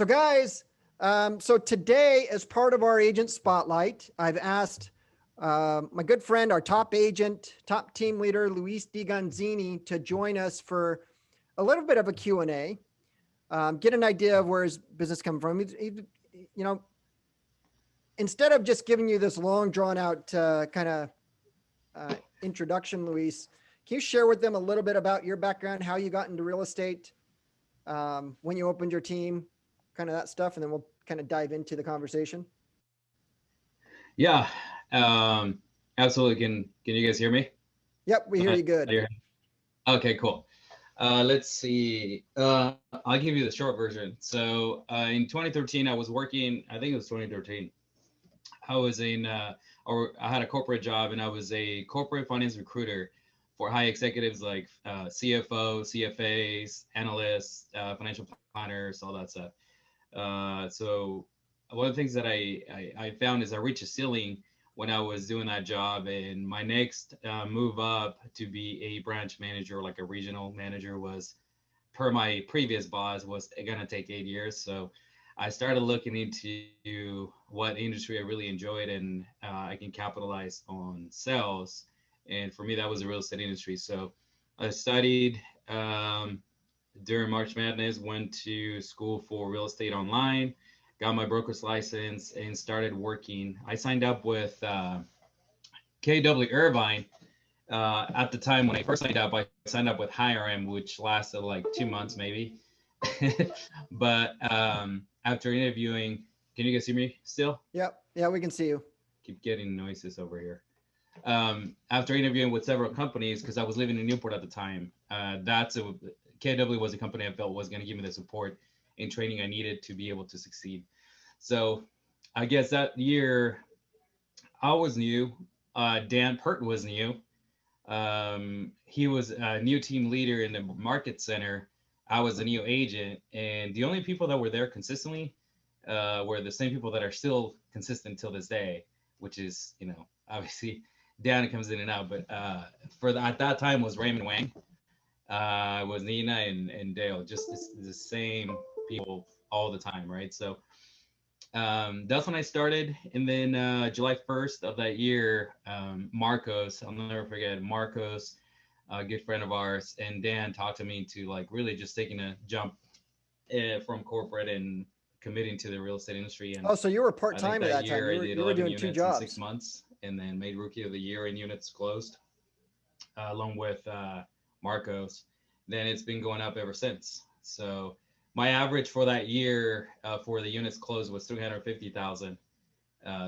So guys, so today as part of our agent spotlight, I've asked my good friend, our top agent, top team leader, Luis DiGonzini, to join us for a little bit of a Q&A, get an idea of where his business comes from. You know, instead of just giving you this long drawn out kind of introduction, Luis, can you share with them a little bit about your background, how you got into real estate, when you opened your team, kind of that stuff, and then we'll kind of dive into the conversation. Yeah, absolutely. Can you guys hear me? Yep, we hear you good. Okay, cool. Let's see. I'll give you the short version. So in 2013, I was working. I think it was 2013. I was or I had a corporate job, and I was a corporate finance recruiter for high executives like CFO, CFAs, analysts, financial planners, all that stuff. So one of the things that I found is I reached a ceiling when I was doing that job, and my next move up to be a branch manager, like a regional manager, was per my previous boss was gonna take 8 years. So I started looking into what industry I really enjoyed, and I can capitalize on sales. And for me, that was the real estate industry. So I studied during March Madness, went to school for real estate online, got my broker's license, and started working. I signed up with KW Irvine. At the time when I first signed up, I signed up with HireM, which lasted like 2 months maybe. But after interviewing, can you guys see me still? Yep. Yeah, we can see you. Keep getting noises over here. After interviewing with several companies, because I was living in Newport at the time, KW was a company I felt was going to give me the support and training I needed to be able to succeed. So I guess that year I was new. Dan Pert was new. He was a new team leader in the market center. I was a new agent, and the only people that were there consistently were the same people that are still consistent till this day, which is, obviously Dan comes in and out, but at that time was Raymond Wang, was Nina and Dale, just the same people all the time, right? So that's when I started. And then July 1st of that year, Marcos, I'll never forget, Marcos, a good friend of ours, and Dan talked to me to like really just taking a jump from corporate and committing to the real estate industry. And so you were I think part-time at that that time. year I did You were 11 doing two units in 6 jobs. months, and then made Rookie of the Year in units closed, along with Marcos. Then it's been going up ever since. So my average for that year for the units closed was 350,000.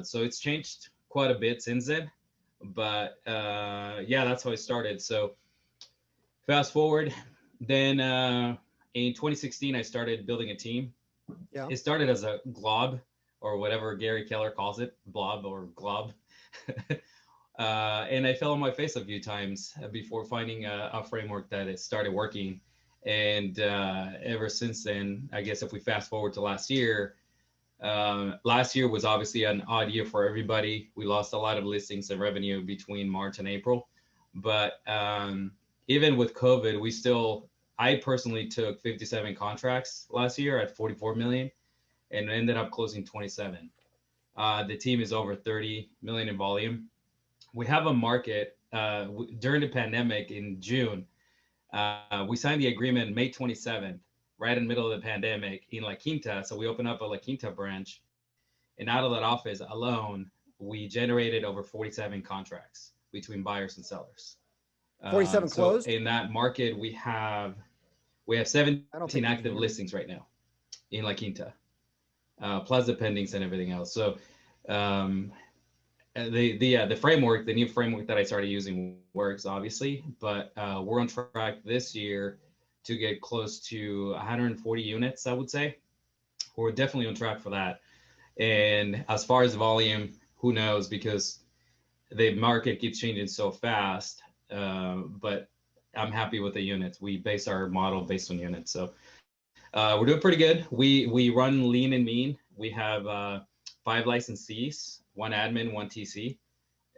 So it's changed quite a bit since then. But yeah, that's how I started. So fast forward, then in 2016, I started building a team. Yeah. It started as a glob, or whatever Gary Keller calls it, blob or glob. And I fell on my face a few times before finding a framework that it started working. And ever since then, I guess if we fast forward to last year was obviously an odd year for everybody. We lost a lot of listings and revenue between March and April. But even with COVID, I personally took 57 contracts last year at 44 million and ended up closing 27. The team is over 30 million in volume. We have a market during the pandemic in June. We signed the agreement May 27th, right in the middle of the pandemic in La Quinta. So we opened up a La Quinta branch, and out of that office alone, we generated over 47 contracts between buyers and sellers. 47 closed? So in that market, we have 17 active listings right now in La Quinta, plus the pendings and everything else. So the framework, the new framework that I started using works obviously, but we're on track this year to get close to 140 units, I would say. We're definitely on track for that. And as far as volume, who knows, because the market keeps changing so fast. But I'm happy with the units. We base our model based on units. So we're doing pretty good. We run lean and mean. We have 5 licensees, 1 admin, 1 TC.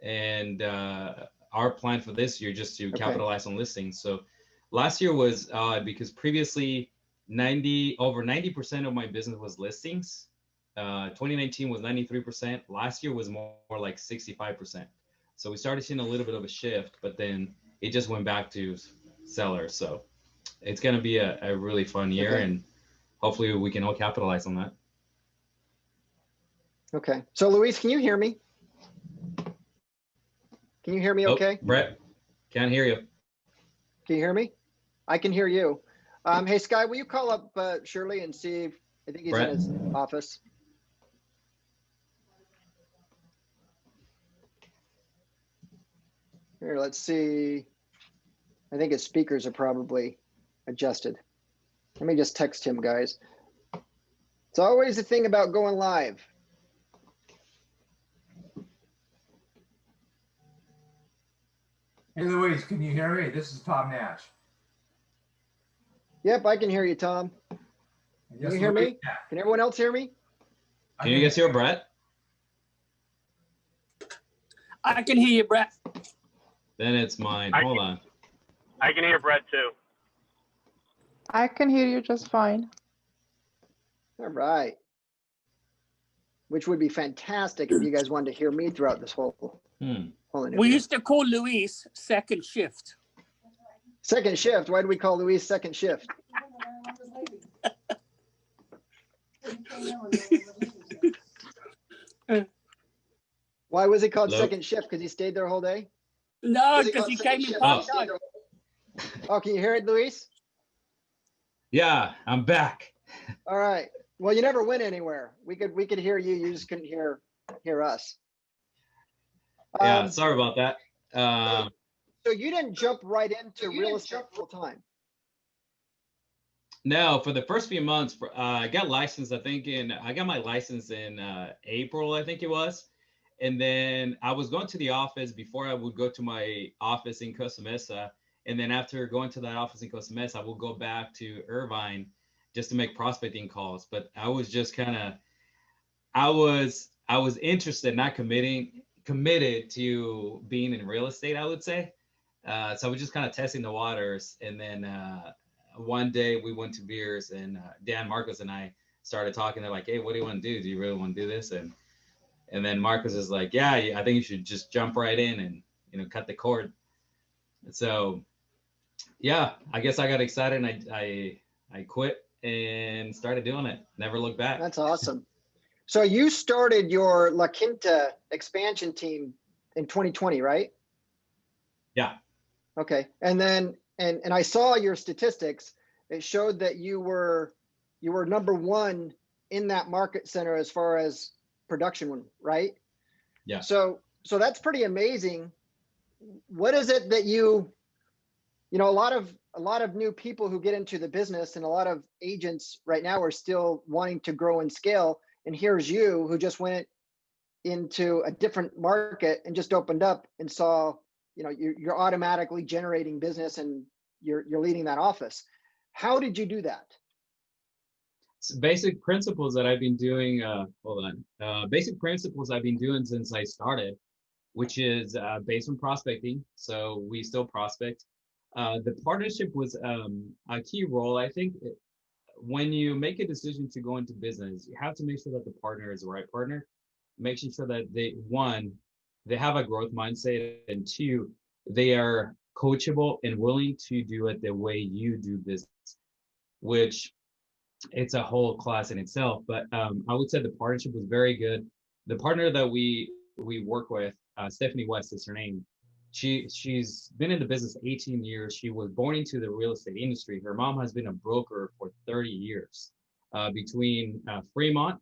And our plan for this year just to capitalize on listings. So last year was odd because previously over 90% of my business was listings. 2019 was 93%. Last year was more like 65%. So we started seeing a little bit of a shift, but then it just went back to sellers. So it's going to be a really fun year, and hopefully we can all capitalize on that. Okay. So Luis, can you hear me? Can you hear me okay? Brett, can't hear you. Can you hear me? I can hear you. Hey, Sky, will you call up Shirley and see if, I think he's Brett? in his office. Here, let's see. I think his speakers are probably adjusted. Let me just text him, guys. It's always the thing about going live. Hey, Luis, can you hear me? This is Tom Nash. Yep, I can hear you, Tom. Can you hear me? Can everyone else hear me? Can you guys hear Brett? I can hear you, Brett. Then it's mine. Hold on. I can hear Brett too. I can hear you just fine. All right. Which would be fantastic if you guys wanted to hear me throughout this whole interview. We used to call Luis second shift. Second shift. Why do we call Luis second shift? Why was he called second shift? Because he stayed there a whole day? No, because he came in part time. Oh, can you hear it, Luis? Yeah, I'm back. All right. Well, you never went anywhere. We could hear you. You just couldn't hear us. Yeah, sorry about that. So you didn't jump right into real estate full time? No, for the first few months, I got licensed. I got my license in April, I think it was. And then I was going to the office before I would go to my office in Costa Mesa. And then after going to that office in Costa Mesa, I will go back to Irvine just to make prospecting calls. But I was just I was interested, not committed to being in real estate, I would say. So I was just kind of testing the waters. And then one day we went to beers, and Dan Marcos and I started talking. They're like, hey, what do you want to do? Do you really want to do this? And then Marcos is like, yeah, I think you should just jump right in and, cut the cord. So, yeah, I guess I got excited, and I quit and started doing it. Never looked back. That's awesome. So you started your La Quinta expansion team in 2020, right? Yeah. Okay. And then, and I saw your statistics. It showed that you were number one in that market center as far as production, right? Yeah. So that's pretty amazing. What is it that a lot of new people who get into the business, and a lot of agents right now are still wanting to grow and scale. And here's you who just went into a different market and just opened up and saw, you're automatically generating business and you're leading that office. How did you do that? Basic principles that I've been doing. Basic principles I've been doing since I started, which is based on prospecting. So we still prospect. The partnership was a key role. I think when you make a decision to go into business, you have to make sure that the partner is the right partner, making sure that they have a growth mindset, and two, they are coachable and willing to do it the way you do business, which it's a whole class in itself. But I would say the partnership was very good. The partner that we work with, Stephanie West is her name. She's been in the business 18 years. She was born into the real estate industry. Her mom has been a broker for 30 years, between Fremont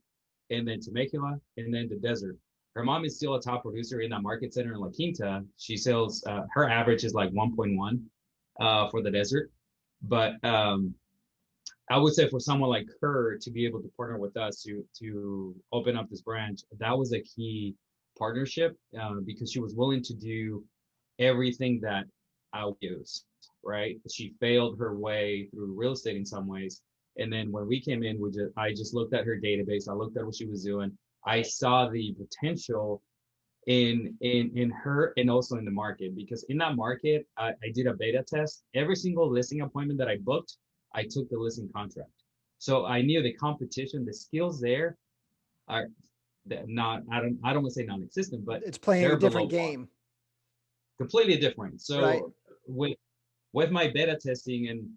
and then Temecula and then the desert. Her mom is still a top producer in that market center in La Quinta. She sells, her average is like 1.1 for the desert. But I would say for someone like her to be able to partner with us to open up this branch, that was a key partnership, because she was willing to do everything that I use, right? She failed her way through real estate in some ways. And then when we came in, I just looked at her database. I looked at what she was doing. I saw the potential in her and also in the market, because in that market, I did a beta test. Every single listing appointment that I booked, I took the listing contract. So I knew the competition, the skills there are not, I don't want to say non-existent, but It's playing they're a different below par. game, Completely different. right? So with my beta testing and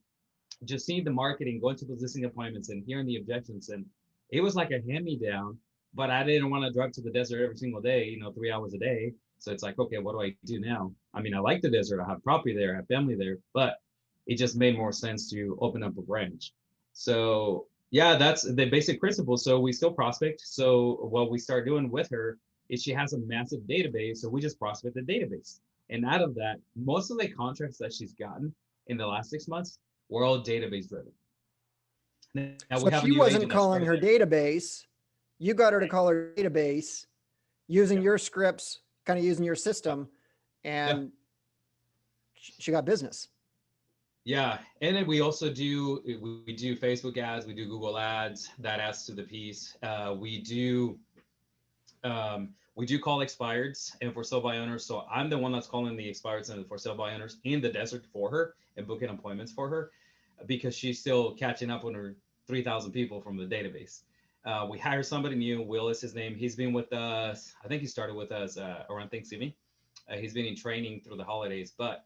just seeing the marketing, going to those listing appointments and hearing the objections, and it was like a hand-me-down, but I didn't want to drive to the desert every single day, 3 hours a day. So it's like, okay, what do I do now? I mean, I like the desert. I have property there, I have family there, but it just made more sense to open up a branch. So yeah, that's the basic principle. So we still prospect. So what we start doing with her is she has a massive database. So we just prospect the database. And out of that, most of the contracts that she's gotten in the last 6 months were all database driven. Now So she wasn't calling her database. You got her to call her database using your scripts, kind of using your system, and she got business. Yeah, and then we also do Facebook ads, we do Google ads. That adds to the piece. We do call expireds and for sale by owners. So I'm the one that's calling the expireds and the for sale by owners in the desert for her and booking appointments for her because she's still catching up on her 3,000 people from the database. We hire somebody new. Will is his name. He's been with us. I think he started with us around Thanksgiving. He's been in training through the holidays, but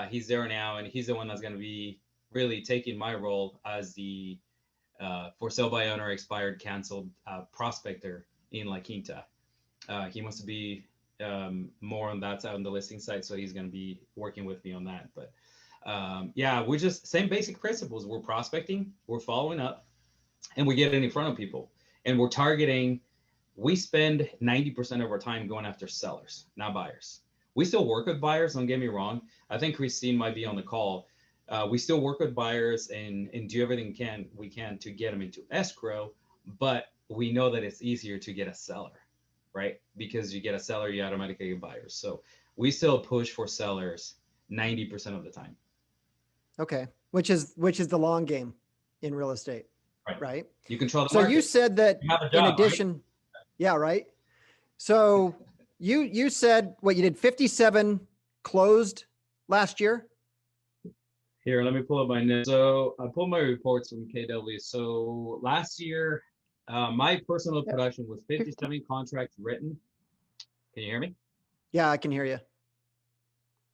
he's there now, and he's the one that's going to be really taking my role as the for sale by owner, expired, canceled prospector in La Quinta. He wants to be more on that side, on the listing side, so he's going to be working with me on that. But yeah, we're just same basic principles. We're prospecting, we're following up, and we get in front of people, and we're targeting. We spend 90% of our time going after sellers, not buyers. We still work with buyers, don't get me wrong. I think Christine might be on the call. We still work with buyers and do everything we can to get them into escrow, but we know that it's easier to get a seller, right? Because you get a seller, you automatically get buyers. So we still push for sellers 90% of the time. Okay, which is the long game in real estate, right? You control the so market. You said that in addition, right? Yeah, right. So you said what you did 57 closed last year. Here, let me pull up my notes. So I pulled my reports from KW. So last year, my personal production was 57 contracts written. Can you hear me? Yeah, I can hear you.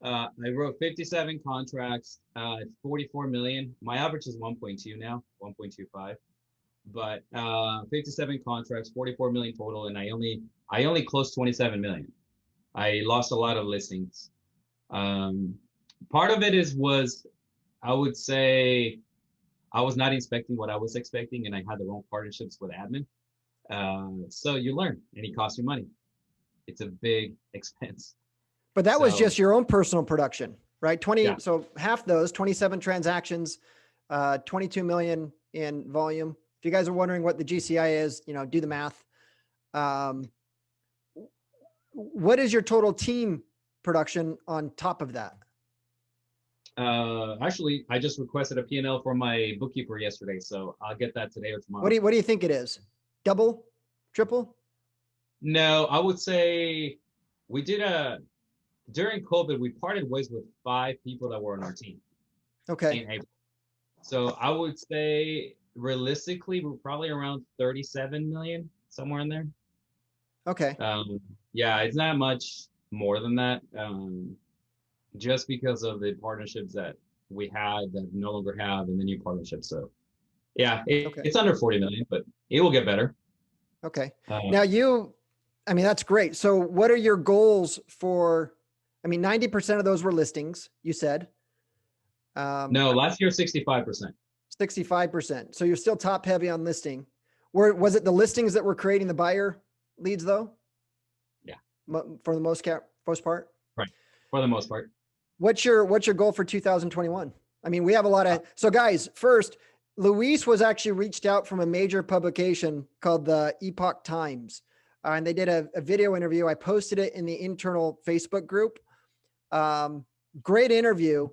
I wrote 57 contracts, 44 million. My average is 1.2 now, 1.25. But 57 contracts, 44 million total, and I only closed 27 million. I lost a lot of listings. Part of it was I would say I was not expecting what I was expecting, and I had the wrong partnerships with admin. So you learn, and it costs you money. It's a big expense. But that was just your own personal production, right? So half those 27 transactions, 22 million in volume. If you guys are wondering what the GCI is, do the math. What is your total team production on top of that? Actually, I just requested a P&L from my bookkeeper yesterday, so I'll get that today or tomorrow. What do you think it is? Double, triple? No, I would say we did during COVID, we parted ways with 5 people that were on our team. Okay. In April. So I would say realistically, we're probably around 37 million, somewhere in there. Okay. Yeah, it's not much more than that. Just because of the partnerships that we had that no longer have and the new partnerships. So yeah, it's under 40 million, but it will get better. Okay. Now that's great. So what are your goals for, 90% of those were listings, you said. No, last year, 65%. 65%. So you're still top heavy on listing. Was it the listings that were creating the buyer leads though? Yeah. For the most part? Right. For the most part. What's your goal for 2021? We have a lot of, so guys, first, Luis was actually reached out from a major publication called the Epoch Times. And they did a video interview. I posted it in the internal Facebook group. Great interview.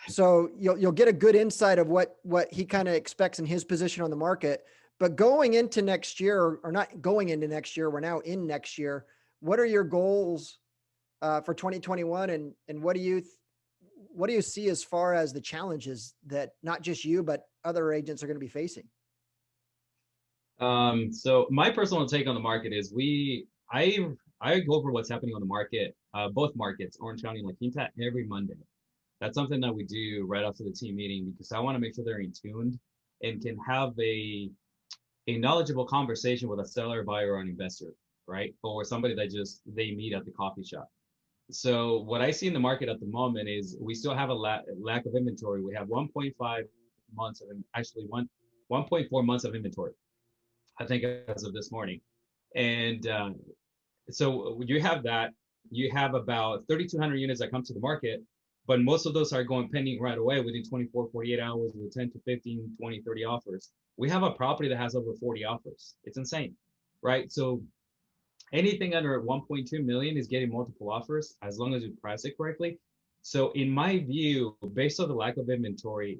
So you'll get a good insight of what he kind of expects in his position on the market. But going into next year, or not going into next year, we're now in next year. What are your goals for 2021, and what do you what do you see as far as the challenges that not just you, but other agents are going to be facing? So my personal take on the market is I go over what's happening on the market, both markets, Orange County and La Quinta, every Monday. That's something that we do right after the team meeting because I want to make sure they're in tuned and can have a knowledgeable conversation with a seller, buyer, or an investor, right? Or somebody that just they meet at the coffee shop. So what I see in the market at the moment is we still have a lack of inventory. We have 1.5 months of actually 1.4 months of inventory, I think, as of this morning. And so you have that. You have about 3,200 units that come to the market, but most of those are going pending right away within 24, 48 hours with 10 to 15, 20, 30 offers. We have a property that has over 40 offers. It's insane, right? So anything under 1.2 million is getting multiple offers as long as you price it correctly. So in my view, based on the lack of inventory,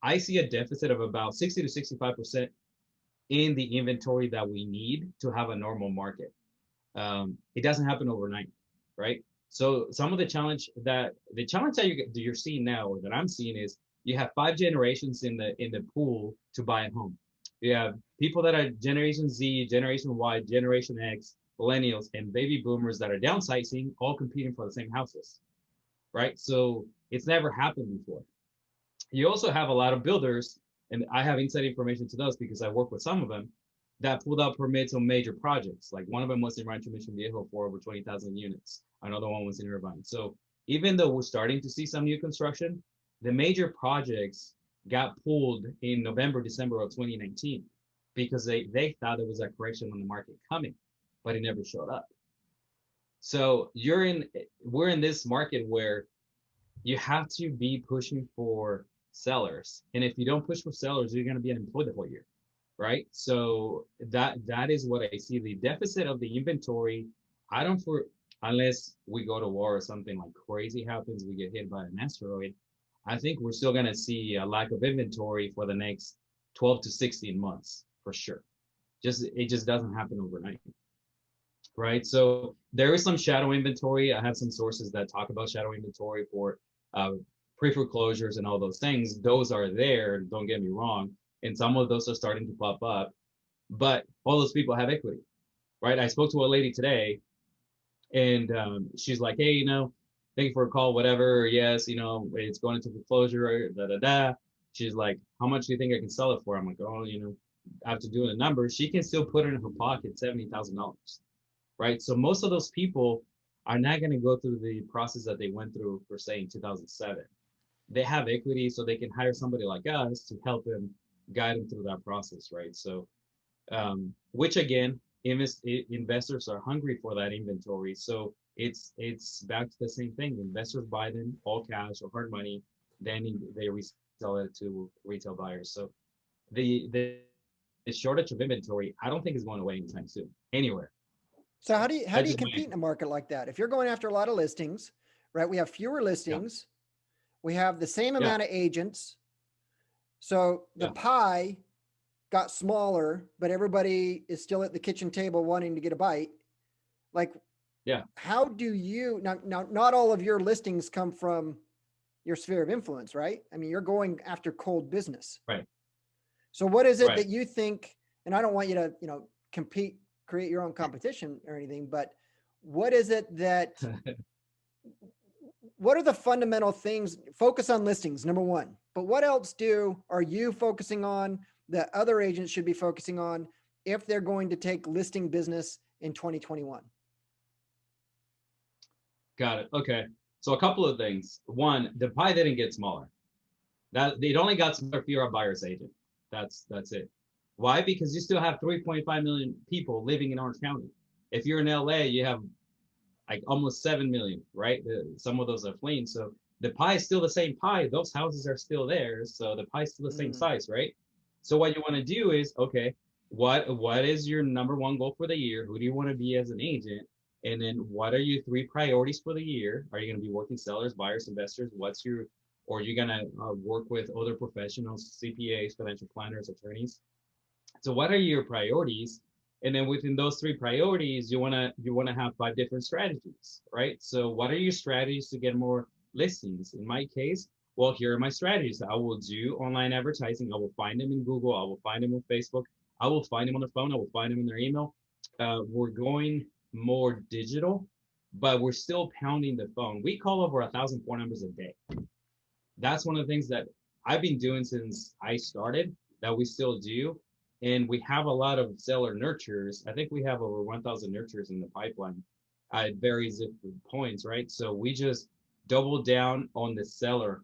I see a deficit of about 60 to 65% in the inventory that we need to have a normal market. It doesn't happen overnight, right? So some of the challenge that you're seeing now, or that I'm seeing, is you have 5 generations in the pool to buy a home. You have people that are Generation Z, Generation Y, Generation X, millennials, and baby boomers that are downsizing, all competing for the same houses, right? So it's never happened before. You also have a lot of builders, and I have inside information to those because I work with some of them, that pulled out permits on major projects. Like one of them was in Rancho Mission Viejo for over 20,000 units. Another one was in Irvine. So even though we're starting to see some new construction, the major projects got pulled in November, December of 2019 because they thought there was a correction on the market coming, but it never showed up. So we're in this market where you have to be pushing for sellers. And if you don't push for sellers, you're going to be unemployed the whole year, right? So that is what I see. The deficit of the inventory, unless we go to war or something like crazy happens, we get hit by an asteroid, I think we're still going to see a lack of inventory for the next 12 to 16 months for sure. It just doesn't happen overnight, right? So there is some shadow inventory. I have some sources that talk about shadow inventory for pre-foreclosures and all those things. Those are there, don't get me wrong, and some of those are starting to pop up, but all those people have equity, right? I spoke to a lady today, and she's like, hey, thank you for a call, whatever. Yes, it's going into foreclosure, da da da. She's like, how much do you think I can sell it for? I'm like, oh, after doing the numbers, she can still put it in her pocket $70,000, right? So most of those people are not going to go through the process that they went through, for say, in 2007. They have equity, so they can hire somebody like us to help them, guide them through that process, right? So, which again, investors are hungry for that inventory. So it's back to the same thing. Investors buy them all cash or hard money, then they resell it to retail buyers. So the shortage of inventory, I don't think is going away anytime soon, anywhere. So how do you compete in a market like that? If you're going after a lot of listings, right? We have fewer listings. Yeah. We have the same amount of agents. So the pie got smaller, but everybody is still at the kitchen table wanting to get a bite. Like, how do you now? Not all of your listings come from your sphere of influence, right? I mean, you're going after cold business, right? So what is it that you think? And I don't want you to, create your own competition or anything, but what is it that? What are the fundamental things? Focus on listings, number one. But what else are you focusing on that other agents should be focusing on if they're going to take listing business in 2021? Got it. Okay. So a couple of things. One, the pie didn't get smaller. That it only got smaller if you're a buyer's agent. That's it. Why? Because you still have 3.5 million people living in Orange County. If you're in LA, you have like almost 7 million, right? Some of those are fleeing. So the pie is still the same pie. Those houses are still there. So the pie is still the same size, right? So what you want to do is, okay, what is your number one goal for the year? Who do you want to be as an agent? And then what are your 3 priorities for the year? Are you going to be working sellers, buyers, investors? Or are you going to work with other professionals, CPAs, financial planners, attorneys? So what are your priorities? And then within those 3 priorities, you want to have 5 different strategies, right? So what are your strategies to get more listings. In my case, well, here are my strategies. I will do online advertising. I will find them in Google. I will find them on Facebook. I will find them on their phone. I will find them in their email. We're going more digital, but we're still pounding the phone. We call over 1,000 phone numbers a day. That's one of the things that I've been doing since I started, that we still do. And we have a lot of seller nurtures. I think we have over 1,000 nurtures in the pipeline at various different points, right? So we just double down on the seller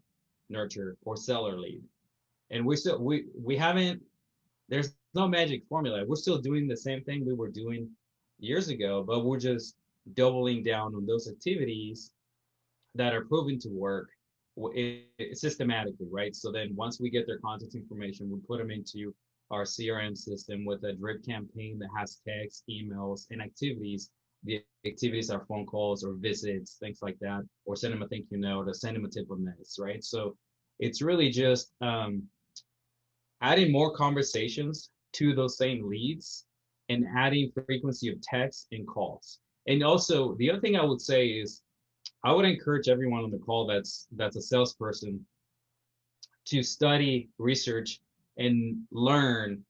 nurture or seller lead. And we haven't, there's no magic formula. We're still doing the same thing we were doing years ago, but we're just doubling down on those activities that are proven to work systematically, right? So then once we get their contact information, we put them into our CRM system with a drip campaign that has text, emails, and activities. The activities are phone calls or visits, things like that, or send them a thank you note, or send them a tip on this, right? So it's really just adding more conversations to those same leads and adding frequency of texts and calls. And also, the other thing I would say is, I would encourage everyone on the call that's a salesperson to study, research, and learn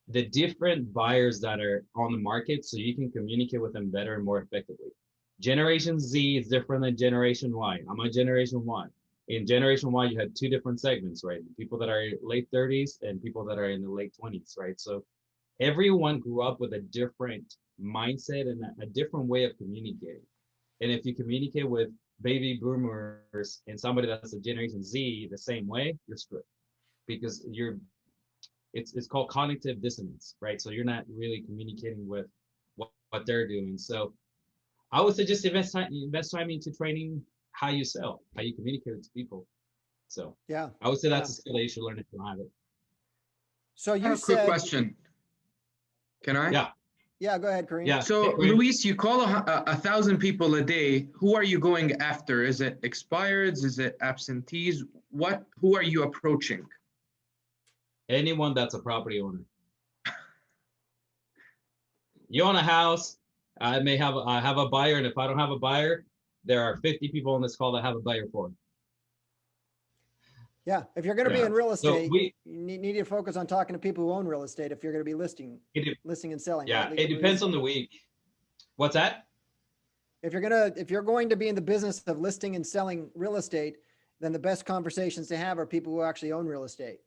the different buyers that are on the market so you can communicate with them better and more effectively. Generation Z is different than Generation Y. I'm a Generation Y. In Generation Y, you had two different segments, right? People that are late 30s and people that are in the late 20s, right? So everyone grew up with a different mindset and a different way of communicating. And if you communicate with baby boomers and somebody that's a Generation Z the same way, you're screwed, because it's called cognitive dissonance, right? So you're not really communicating with what they're doing. So I would suggest invest time into training how you sell, how you communicate with people. So Yeah. I would say that's a skill that you should learn if you don't have it. So I you have a quick said, question. Can I? Yeah. yeah, go ahead, Kareem. Yeah. So, Luis, you call 1,000 people a day. Who are you going after? Is it expireds? Is it absentees? Who are you approaching? Anyone that's a property owner. You own a house. I have a buyer, and if I don't have a buyer, there are 50 people on this call that have a buyer for it. Yeah. If you're going to be Yeah. in real So estate, you need to focus on talking to people who own real estate if you're going to be listing and selling. Yeah, right? it depends on the week. What's that? If you're going to be in the business of listing and selling real estate, then the best conversations to have are people who actually own real estate.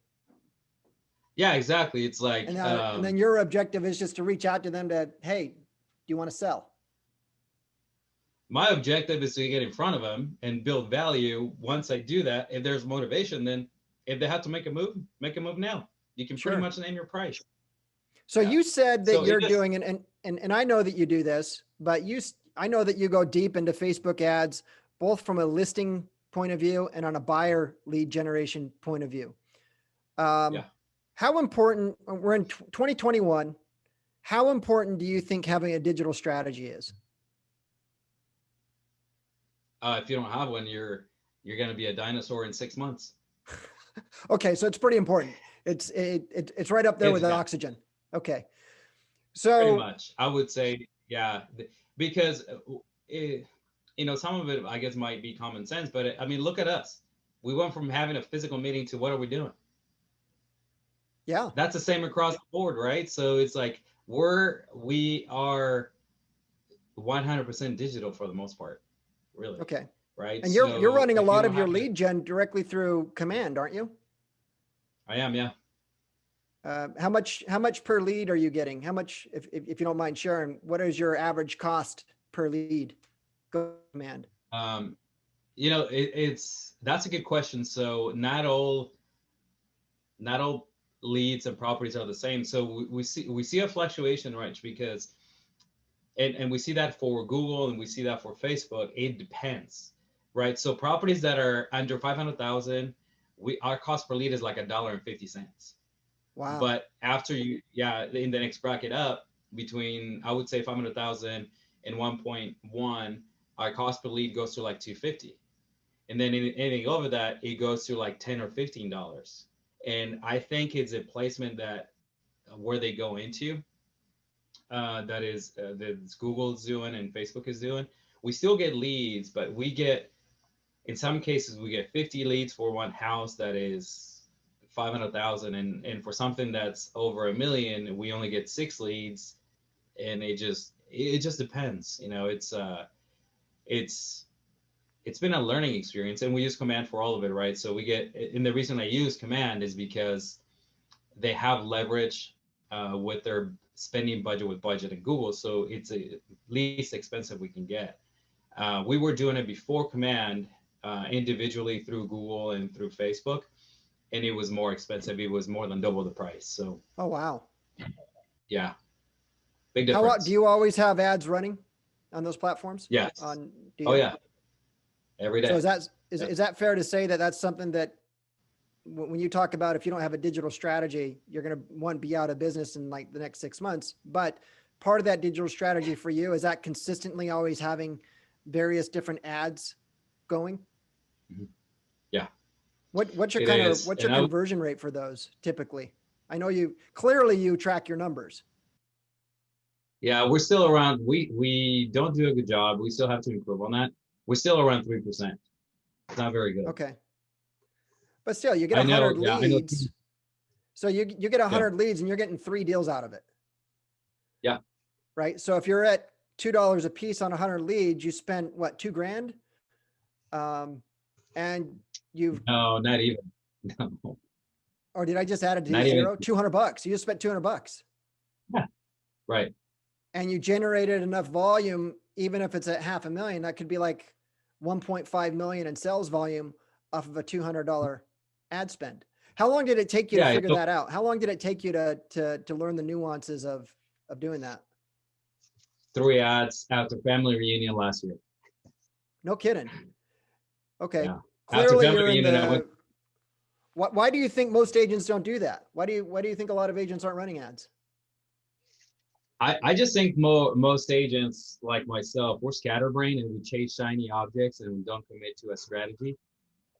Yeah, exactly. It's like, And then your objective is just to reach out to them to, hey, do you want to sell? my objective is to get in front of them and build value. Once I do that, if there's motivation, then if they have to make a move now. You can pretty much name your price. So Yeah. you said that So you're doing, and I know that you do this, but I know that you go deep into Facebook ads, both from a listing point of view and on a buyer lead generation point of view. Yeah. How important, we're in 2021, how important do you think having a digital strategy is? If you don't have one, you're going to be a dinosaur in 6 months. Okay, so it's pretty important. It's right up there with oxygen. Okay, so pretty much, I would say, yeah, because some of it I guess might be common sense, but I mean, look at us. We went from having a physical meeting to what are we doing? Yeah, that's the same across the board, right? So it's like we are 100% digital for the most part, really. Okay. Right. And you're running a lot of your lead gen directly through Command, aren't you? I am, yeah. How much per lead are you getting? How much, if you don't mind sharing, what is your average cost per lead? Go Command. That's a good question. So not all leads and properties are the same. So we see a fluctuation, right? Because and we see that for Google and we see that for Facebook. It depends, right? So properties that are under 500,000, our cost per lead is like $1.50. Wow. But after in the next bracket up between, I would say 500,000 and 1.1, our cost per lead goes to like $2.50. And then anything over that, it goes to like $10 or $15. And I think it's a placement that where they go into, that Google's doing and Facebook is doing. We still get leads, but we get in some cases we get 50 leads for one house that is 500,000, and for something that's over $1 million, we only get 6 leads, and it just depends. It's been a learning experience, and we use Command for all of it, right? So we get, and the reason I use Command is because they have leverage with their spending budget with budget and Google, so it's the least expensive we can get. We were doing it before Command individually through Google and through Facebook, and it was more expensive. It was more than double the price. So, Oh, wow. yeah, big How difference. do you always have ads running on those platforms? Yes. Do Oh you? yeah. Every day. So is Yeah. that fair to say that that's something that when you talk about, if you don't have a digital strategy, you're going to be out of business in like the next 6 months, but part of that digital strategy for you, is that consistently always having various different ads going? Mhm. Yeah. What's your It is. what's your And conversion rate for those typically? I know you track your numbers. Yeah, we're still around. We don't do a good job. We still have to improve on that. We're still around 3%. It's not very good. Okay. But still, you get I know, 100 yeah, I know. leads. So you get 100 leads and you're getting 3 deals out of it. Yeah. Right. So if you're at $2 a piece on 100 leads, you spent what, $2,000? And you've, No, not even. No, or did I just add it to not even. zero? $200. You just spent $200 Right. and you generated enough volume. Even if it's at $500,000, that could be like 1.5 million in sales volume off of a $200 ad spend. How long did it take you to figure that out? How long did it take you to learn the nuances of doing that? 3 ads after family reunion last year. No kidding. Okay. Yeah. Clearly After you're in family reunion, why do you think most agents don't do that? Why do you think a lot of agents aren't running ads? I just think most agents like myself, we're scatterbrained and we chase shiny objects and we don't commit to a strategy.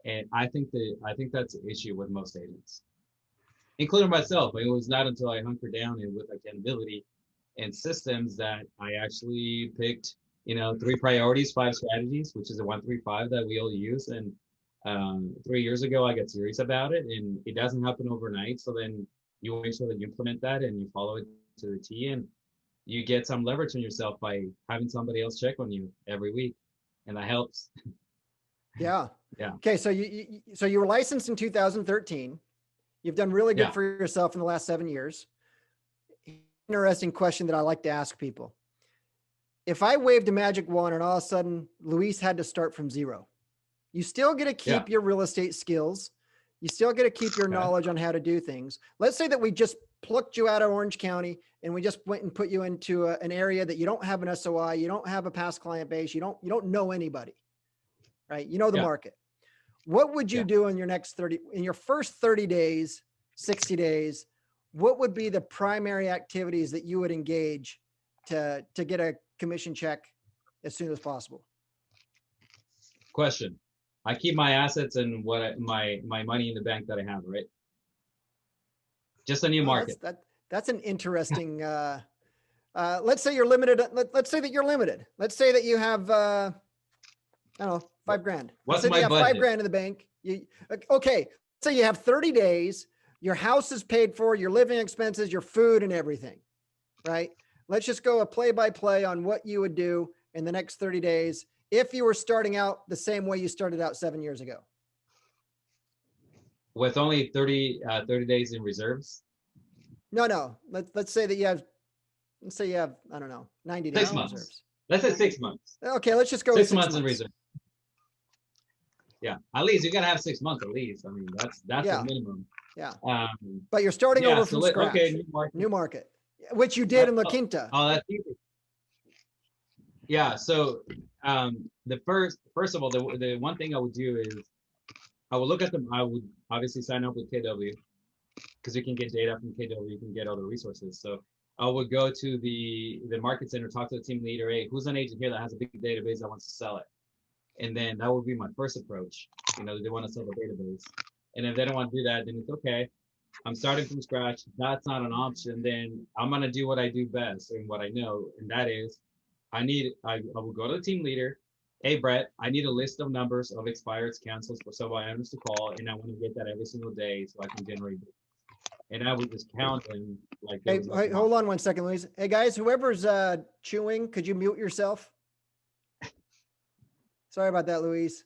And I think that's an issue with most agents, including myself. It was not until I hunkered down and with accountability and systems that I actually picked, 3 priorities, 5 strategies, which is a 1-3-5 that we all use. And 3 years ago, I got serious about it, and it doesn't happen overnight. So then you make sure that you implement that and you follow it to the T, and you get some leverage on yourself by having somebody else check on you every week, and that helps. Yeah. Yeah. Okay. So you were licensed in 2013. You've done really good for yourself in the last 7 years. Interesting question that I like to ask people. If I waved a magic wand and all of a sudden Luis had to start from zero, you still get to keep your real estate skills. You still get to keep your knowledge on how to do things. Let's say that we just plucked you out of Orange County and we just went and put you into an area that you don't have an SOI, you don't have a past client base, you don't know anybody, right? You know the market. What would you do in your first 30 days, 60 days? What would be the primary activities that you would engage to get a commission check as soon as possible? Question. I keep my assets and my money in the bank that I have, right? Just a new market. That's an interesting, let's say you're limited. Let's say that you're limited. Let's say that you have, I don't know, $5,000. What's my budget? budget? $5,000 in the bank. Okay. So you have 30 days, your house is paid for, your living expenses, your food and everything, right? Let's just go a play-by-play on what you would do in the next 30 days if you were starting out the same way you started out 7 years ago. With only 30 days in reserves? No. Let's say that you have, I don't know, 90 days 6 in months. reserves. Let's say 6 months. Okay, let's just go 6 with months in reserve. Yeah, at least you gotta have 6 months at least. I mean, that's the minimum. Yeah. But you're starting over from scratch. Okay, new market, which you did in La Quinta. Oh, that's easy. Yeah. So first of all, the one thing I would do is I would look at them. I would obviously sign up with KW because you can get data from KW. You can get other resources. So I would go to the market center, talk to the team leader. Hey, who's an agent here that has a big database that wants to sell it? And then that would be my first approach. They want to sell the database. And if they don't want to do that, then it's okay. I'm starting from scratch. That's not an option. Then I'm going to do what I do best and what I know. And that is I will go to the team leader hey, Brett, I need a list of numbers of expireds, cancels for sub-buy owners to call, and I want to get that every single day so I can generate business. And I would just count them like there Hey, was no hey, hold tomorrow. on one second, Luis. Hey guys, whoever's chewing, could you mute yourself? Sorry about that, Luis.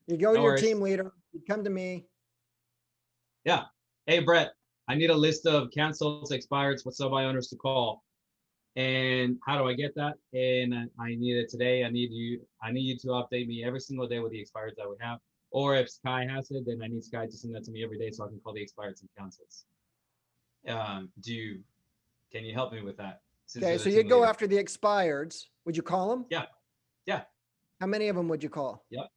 You go to No your worries. team leader, you come to me. Yeah. Hey, Brett, I need a list of cancels, expireds, what sub-buy owners to call. And how do I get that? And I need it today. I need you to update me every single day with the expireds that we have. Or if Sky has it, then I need Sky to send that to me every day so I can call the expireds and cancels. Can you help me with that? Since Okay, you're so the you team go leader? after the expireds. Would you call them? Yeah. Yeah. How many of them would you call? Yep.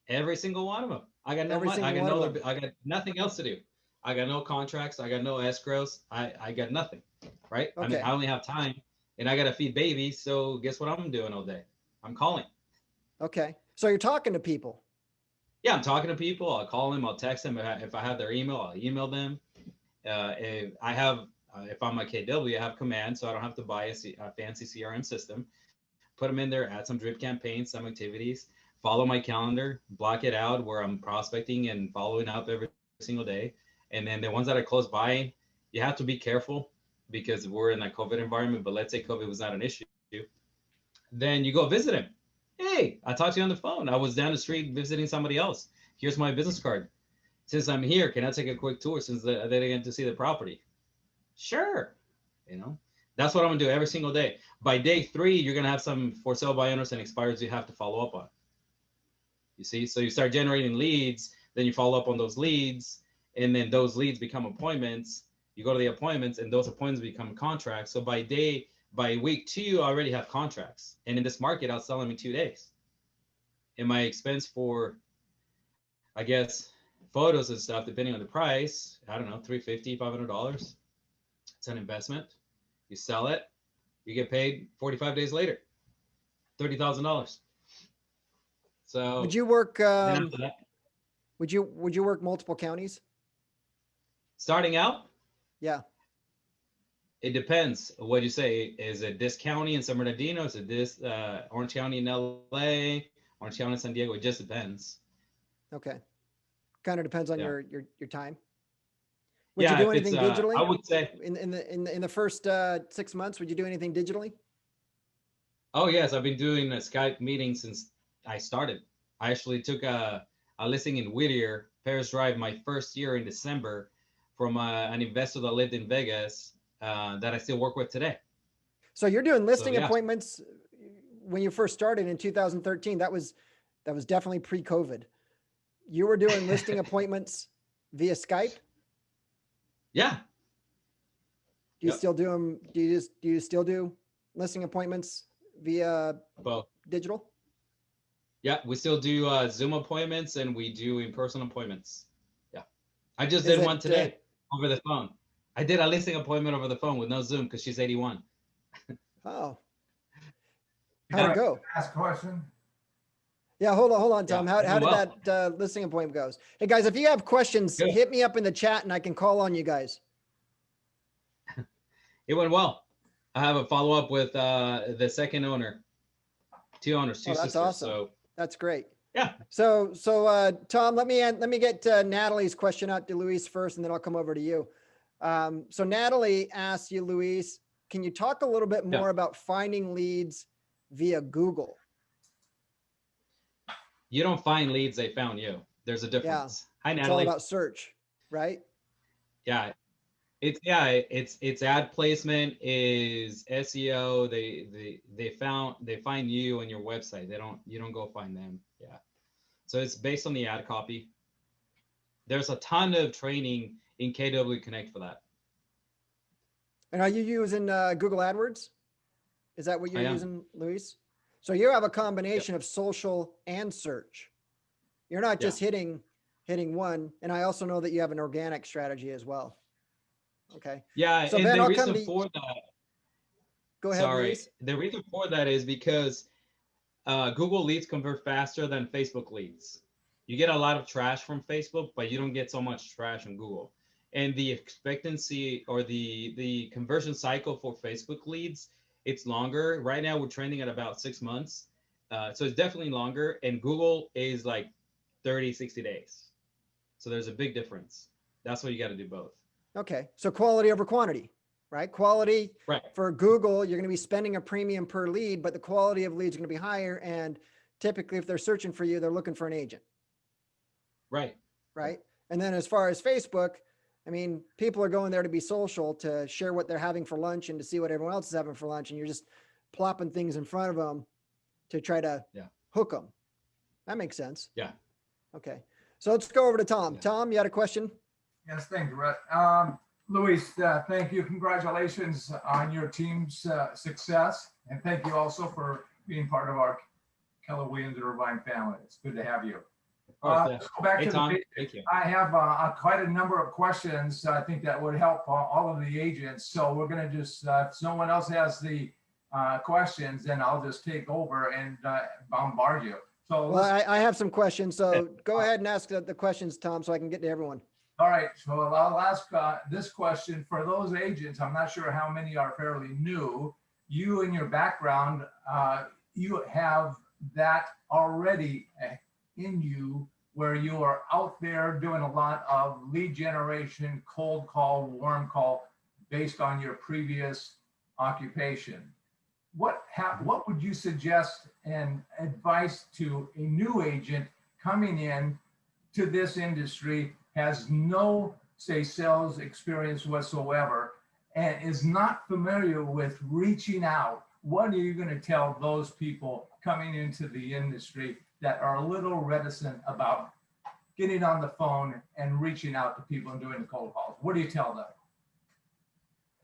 Every single one of them. I got no Every money. I single got one of no. I got nothing else to do. I got no contracts. I got no escrows. I got nothing. Right. I mean, Okay. I only have time, and I got to feed babies. So guess what I'm doing all day? I'm calling. Okay. So you're talking to people. Yeah, I'm talking to people. I'll call them. I'll text them. If I have their email, I'll email them. If I have, if I'm a KW, I have command, so I don't have to buy a fancy CRM system. Put them in there, add some drip campaigns, some activities, follow my calendar, block it out where I'm prospecting and following up every single day. And then the ones that are close by, you have to be careful because we're in that COVID environment. But let's say COVID was not an issue, then you go visit him. Hey, I talked to you on the phone. I was down the street visiting somebody else. Here's my business card. Since I'm here, can I take a quick tour since they didn't get to see the property? Sure. You know, that's what I'm gonna do every single day. By day 3, you're gonna have some for sale by owners and expires you have to follow up on. You see, so you start generating leads, then you follow up on those leads, and then those leads become appointments. You go to the appointments, and those appointments become contracts. So by week 2, I already have contracts, and in this market, I'll sell them in 2 days. And my expense for, I guess, photos and stuff, depending on the price, I don't know, $350, $500. It's an investment. You sell it, you get paid 45 days later, $30,000. So Would you work? then after that, Would you work multiple counties? starting out, Yeah. it depends. What you say? Is it this county in San Bernardino? Is it this Orange County in LA? Orange County in San Diego? It just depends. Okay. Kind of depends on Yeah. your time. Would Yeah, you do if it's, anything digitally? I would say, in the first 6 months, would you do anything digitally? oh yes, I've been doing a Skype meeting since I started. I actually took a listing in Whittier, Paris Drive, my first year in December from an investor that lived in Vegas that I still work with today. So you're doing listing yeah. appointments when you first started in 2013. That was definitely pre-COVID. You were doing listing appointments via Skype. Yeah. Do you Yep. still do them? Do you still do listing appointments via Both. digital? Yeah, we still do Zoom appointments and we do in-person appointments. Yeah. I just Is did one it, today over the phone. I did a listing appointment over the phone with no Zoom because she's 81. Oh, how'd it go? Ask a question. Yeah, hold on, Tom. Yeah, How did well. that listing appointment goes? Hey guys, if you have questions, Good. hit me up in the chat and I can call on you guys. It went well. I have a follow-up with the second owner. 2 owners, 2 Oh, that's sisters. awesome. So That's great. yeah. So Tom, let me get Natalie's question out to Luis first, and then I'll come over to you. So Natalie asked you, Luis, can you talk a little bit more about finding leads via Google? You don't find leads, they found you. There's a difference. Hi, It's all Natalie. about search, right? Yeah. It's ad placement, is SEO. They find you on your website. You don't go find them. Yeah. So it's based on the ad copy. There's a ton of training in KW Connect for that. And are you using Google AdWords? Is that what I you're am. using, Luis? So you have a combination of social and search. You're not just hitting one. And I also know that you have an organic strategy as well. Okay. Yeah, So and then the I'll come reason to for that. Go ahead, Sorry, Luis. the reason for that is because Google leads convert faster than Facebook leads. You get a lot of trash from Facebook, but you don't get so much trash on Google. And the expectancy or the conversion cycle for Facebook leads, it's longer. Right now, we're trending at about 6 months. So it's definitely longer, and Google is like 30, 60 days. So there's a big difference. That's why you got to do both. Okay. So quality over quantity, right? Quality Right. for Google, you're going to be spending a premium per lead, but the quality of leads are going to be higher. And typically if they're searching for you, they're looking for an agent. Right. Right. And then as far as Facebook, I mean, people are going there to be social, to share what they're having for lunch and to see what everyone else is having for lunch. And you're just plopping things in front of them to try to hook them. That makes sense. Yeah. Okay. So let's go over to Tom. Yeah. Tom, you had a question? Yes, thank you, Brett. Luis, thank you. Congratulations on your team's success. And thank you also for being part of our Keller Williams and Irvine family. It's good to have you. Let's go back Hey, to Tom. the Thank you. I have quite a number of questions. I think that would help all of the agents. So we're going to just, if no one else has the questions, then I'll just take over and bombard you. So Well, I have some questions. So go ahead and ask the questions, Tom, so I can get to everyone. all right, so I'll ask this question for those agents. I'm not sure how many are fairly new. You and your background, you have that already in you, where you are out there doing a lot of lead generation, cold call, warm call, based on your previous occupation. What would you suggest and advice to a new agent coming in to this industry, has no, say, sales experience whatsoever, and is not familiar with reaching out? What are you going to tell those people coming into the industry that are a little reticent about getting on the phone and reaching out to people and doing the cold calls? What do you tell them?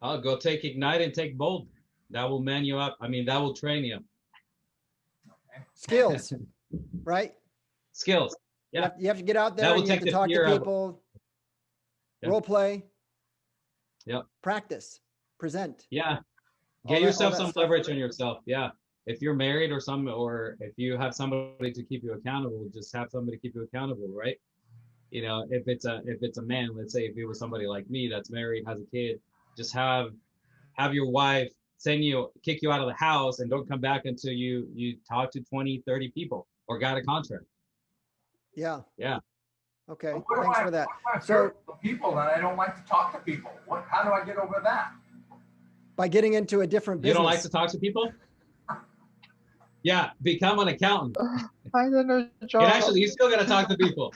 I'll go take Ignite and take Bold. That will man you up. I mean, that will train you. Skills, right? Skills. Yeah. You have to get out That there will and you have take to the talk to fear out. people, Yeah. role play, Practice. present. Yeah. All Get that- yourself all that some stuff. leverage on yourself. Yeah. If you're married or if you have somebody to keep you accountable, just have somebody keep you accountable, right? You know, if it's a man, let's say if it was somebody like me that's married, has a kid, just have your wife kick you out of the house and don't come back until you talk to 20, 30 people or got a contract. Yeah. Yeah. Okay. What if Thanks I- for that. what if I'm So fearful of people and I don't like to talk to people? How do I get over that? by getting into a different You business. don't like to talk to people? Yeah, become an accountant. Find a new And job. actually, you still got to talk to people.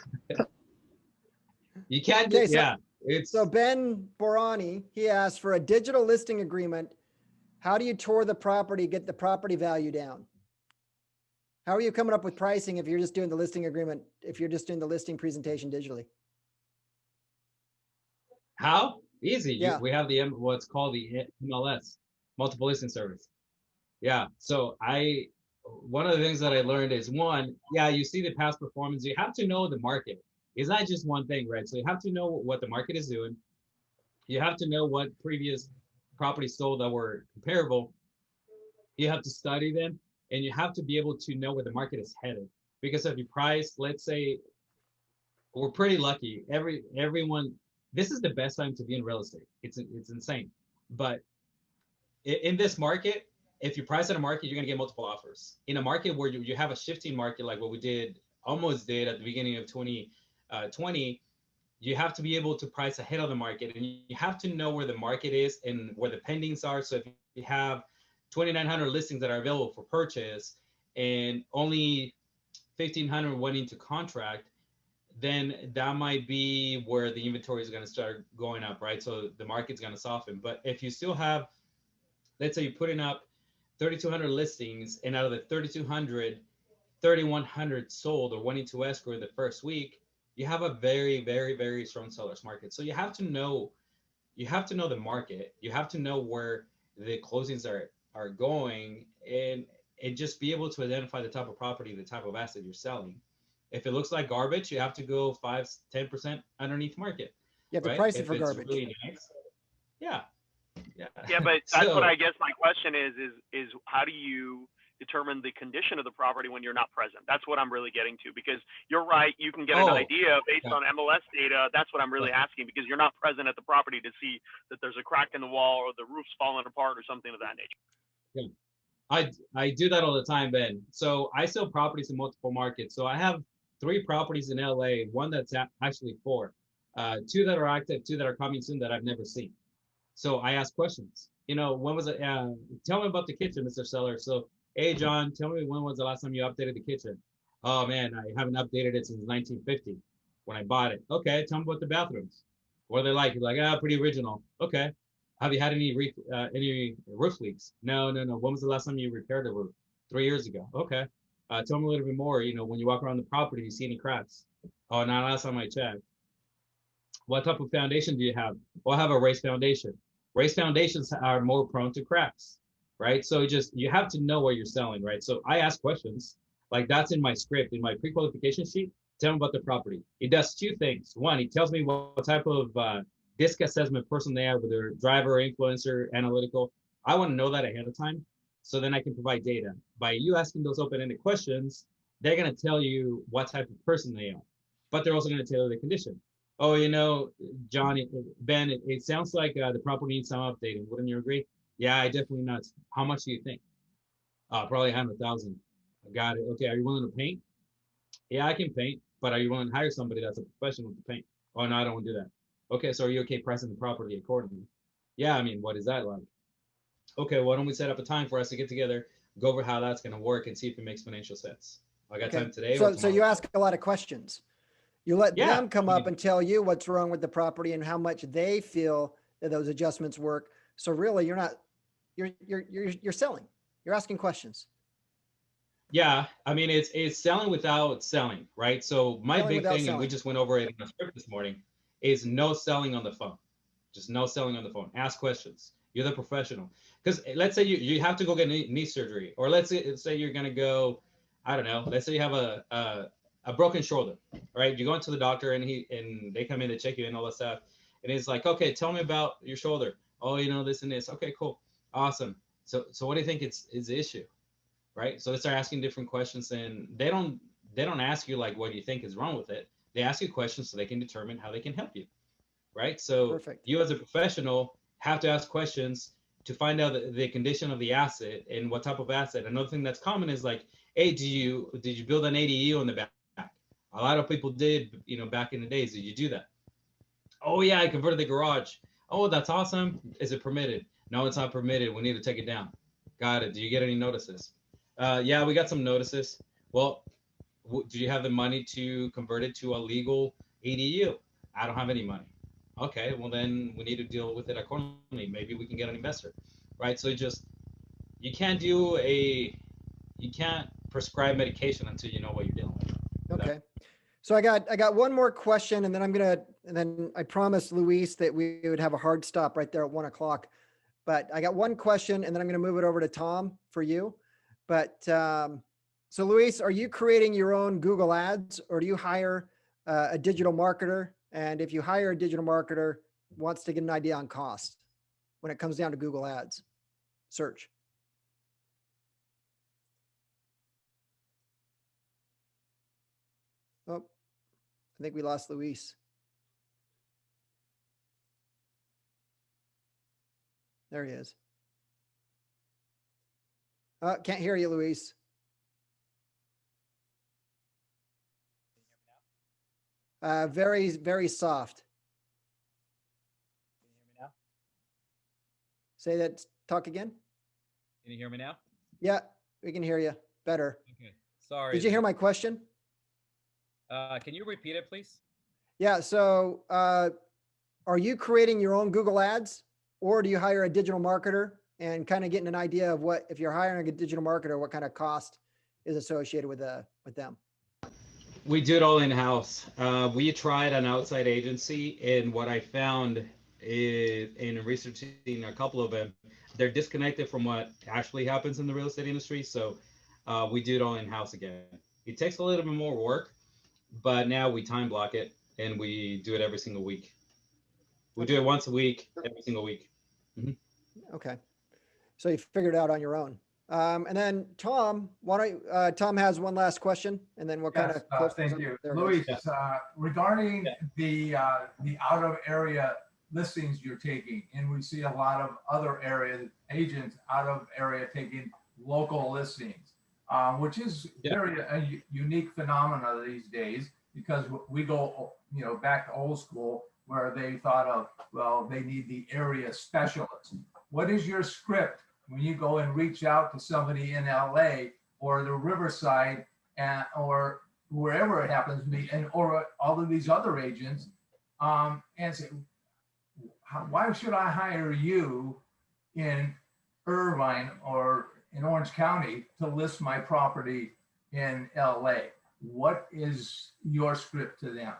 You can't Okay, get, so- yeah. It's So Ben Borani, he asked for a digital listing agreement. How do you tour the property, get the property value down? How are you coming up with pricing if you're just doing the listing agreement, if you're just doing the listing presentation digitally? how easy. Yeah. We have what's called the MLS, multiple listing service. Yeah. So one of the things that I learned is you see the past performance. You have to know the market. It's not just one thing, right? So you have to know what the market is doing. You have to know what previous properties sold that were comparable. You have to study them, and you have to be able to know where the market is headed. Because if you price, let's say, we're pretty lucky. Everyone, this is the best time to be in real estate. It's insane. But in this market, if you price at a market, you're gonna get multiple offers. In a market where you have a shifting market, like what we almost did at the beginning of 2020, you have to be able to price ahead of the market, and you have to know where the market is and where the pendings are. So if you have 2,900 listings that are available for purchase and only 1,500 went into contract, then that might be where the inventory is going to start going up, right? So the market's going to soften. But if you still have, let's say you're putting up 3,200 listings, and out of the 3,200, 3,100 sold or went into escrow the first week, you have a very, very, very strong seller's market. So you have to know the market. You have to know where the closings are going, and just be able to identify the type of property, the type of asset you're selling. If it looks like garbage, you have to go 5-10% underneath market. You have to right? price it If for it's garbage. really nice, yeah. Yeah, but that's So- what I guess my question is how do you determine the condition of the property when you're not present? That's what I'm really getting to, because you're right, you can get an idea based on MLS data. That's what I'm really asking, because you're not present at the property to see that there's a crack in the wall or the roof's falling apart or something of that nature. I do that all the time, Ben. So I sell properties in multiple markets. So I have 3 properties in LA, one that's actually 4, 2 that are active, 2 that are coming soon that I've never seen. So I ask questions. You know, when was it? Tell me about the kitchen, Mr. Seller. So, hey, John, tell me when was the last time you updated the kitchen? Oh man, I haven't updated it since 1950 when I bought it. Okay, tell me about the bathrooms. What are they like? You're like, pretty original. Okay. Have you had any roof leaks? No, no, no. When was the last time you repaired a roof? 3 years ago. Okay. Tell me a little bit more. You know, when you walk around the property, you see any cracks? Oh, not last time I checked. What type of foundation do you have? Well, I have a raised foundation. Raised foundations are more prone to cracks, right? So you have to know what you're selling, right? So I ask questions. Like that's in my script, in my pre-qualification sheet. Tell me about the property. It does 2 things. One, it tells me what type of disc assessment person they are, whether driver, influencer, analytical. I want to know that ahead of time, so then I can provide data. By you asking those open-ended questions, they're going to tell you what type of person they are, but they're also going to tell you the condition. Oh, you know, John, Ben, it sounds like the property needs some updating. Wouldn't you agree? Yeah, I definitely nuts. How much do you think? Probably 100,000. Got it. Okay, are you willing to paint? Yeah, I can paint, but are you willing to hire somebody that's a professional to paint? Oh, no, I don't want to do that. Okay, so are you okay pricing the property accordingly? Yeah, I mean, what is that like? Okay, why don't we set up a time for us to get together, go over how that's going to work, and see if it makes financial sense. I got time today or So you tomorrow. ask a lot of questions. You let Yeah, them come up and tell you what's wrong with the property and how much they feel that those adjustments work. So really, you're not, you're selling. You're asking questions. Yeah, I mean it's selling without selling, right? So my Selling big without thing, and we selling. just went over it in the script this morning, is no selling on the phone. Just no selling on the phone. Ask questions. You're the professional. Because let's say you have to go get knee surgery, or let's say you're gonna go, I don't know. Let's say you have a broken shoulder, right? You go into the doctor and they come in to check you and all that stuff, and he's like, okay, tell me about your shoulder. Oh, you know this and this. Okay, cool, awesome. So what do you think is the issue? Right? So they start asking different questions, and they don't ask you like what do you think is wrong with it. They ask you questions so they can determine how they can help you, right? So Perfect. you as a professional have to ask questions to find out the condition of the asset and what type of asset. Another thing that's common is like, hey, did you build an ADU in the back? A lot of people did, you know, back in the days. Did you do that? Oh yeah, I converted the garage. Oh, that's awesome. Is it permitted? No, it's not permitted. We need to take it down. Got it. Do you get any notices? Yeah, we got some notices. Well, do you have the money to convert it to a legal ADU? I don't have any money. Okay, well then we need to deal with it accordingly. Maybe we can get an investor, right? So you can't you can't prescribe medication until you know what you're dealing with. Okay. So I got one more question, and then and then I promised Luis that we would have a hard stop right there at 1 o'clock. But I got one question, and then I'm going to move it over to Tom for you. But so Luis, are you creating your own Google Ads, or do you hire a digital marketer? And if you hire a digital marketer, wants to get an idea on cost when it comes down to Google Ads search? Oh, I think we lost Luis. There he is. Can't hear you, Luis. Very, very soft. Can you hear me now? Say that, talk again. Can you hear me now? Yeah, we can hear you better. Okay. Sorry. Did you hear my question? Can you repeat it, please? Yeah. So are you creating your own Google Ads, or do you hire a digital marketer and kind of getting an idea of what, if you're hiring a digital marketer, what kind of cost is associated with them? We do it all in-house. We tried an outside agency, and what I found is, in researching a couple of them, they're disconnected from what actually happens in the real estate industry. So we do it all in-house again. It takes a little bit more work, but now we time block it, and we do it every single week. We do it once a week, every single week. Mm-hmm. Okay. So you figured it out on your own. And then Tom, Tom has one last question, and then we'll kind of close. Thank you. There Luis, regarding the out of area listings you're taking, and we see a lot of other area agents out of area taking local listings, which is very a unique phenomena these days, because we go, back to old school where they thought of, well, they need the area specialist. What is your script when you go and reach out to somebody in LA or the Riverside or wherever it happens to be, or all of these other agents, and say, why should I hire you in Irvine or in Orange County to list my property in LA? What is your script to them?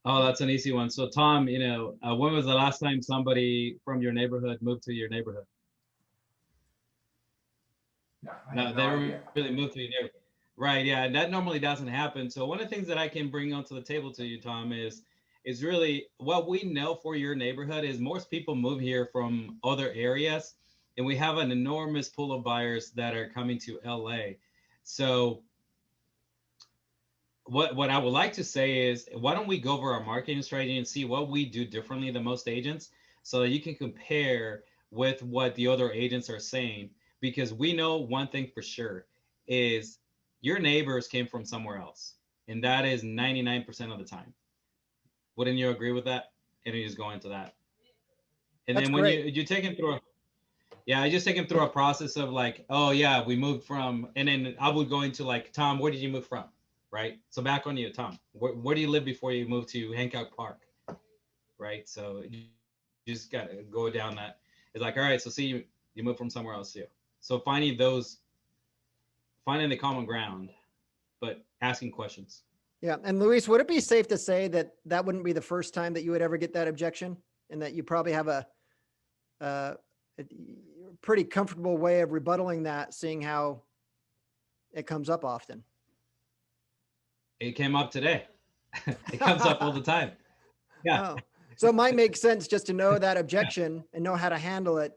Oh, that's an easy one. So Tom, when was the last time somebody from your neighborhood moved to your neighborhood? Yeah, I No, have they no idea. really moved to your neighborhood. Right, yeah, and that normally doesn't happen. So one of the things that I can bring onto the table to you, Tom, is really what we know for your neighborhood is most people move here from other areas, and we have an enormous pool of buyers that are coming to LA. So what I would like to say is, why don't we go over our marketing strategy and see what we do differently than most agents, so that you can compare with what the other agents are saying, because we know one thing for sure is your neighbors came from somewhere else, and that is 99% of the time. Wouldn't you agree with that? And you just go into that. And That's then when great. you take him through I just take him through a process of like, oh yeah, we moved from, and then I would go into like, Tom, where did you move from? Right? So back on you, Tom. Where do you live before you moved to Hancock Park? Right? So you just got to go down that. It's like, all right, so see, you moved from somewhere else too. So finding the common ground, but asking questions. Yeah. And Luis, would it be safe to say that that wouldn't be the first time that you would ever get that objection, and that you probably have a pretty comfortable way of rebuttaling that, seeing how it comes up often? It came up today. It comes up all the time. Yeah. Oh. So it might make sense just to know that objection and know how to handle it.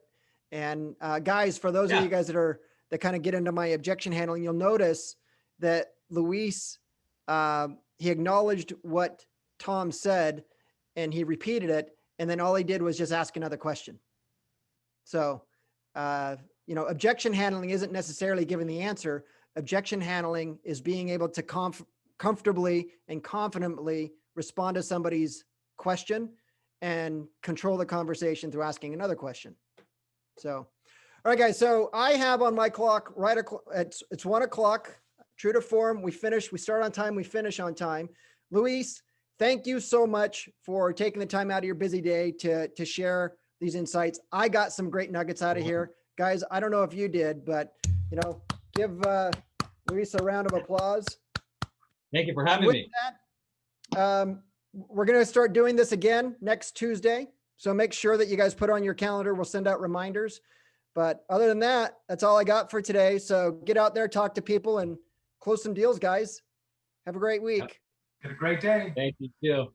And guys, for those of you guys that kind of get into my objection handling, you'll notice that Luis, he acknowledged what Tom said and he repeated it. And then all he did was just ask another question. So, objection handling isn't necessarily giving the answer. Objection handling is being able to comfortably and confidently respond to somebody's question and control the conversation through asking another question. So, all right, guys. So I have on my clock, it's 1 o'clock, true to form. We start on time, we finish on time. Luis, thank you so much for taking the time out of your busy day to share these insights. I got some great nuggets out of here. Guys, I don't know if you did, but, give Luis a round of applause. Thank you for having me. That, we're going to start doing this again next Tuesday. So make sure that you guys put on your calendar. We'll send out reminders. But other than that, that's all I got for today. So get out there, talk to people, and close some deals, guys. Have a great week. Get a great day. Thank you too.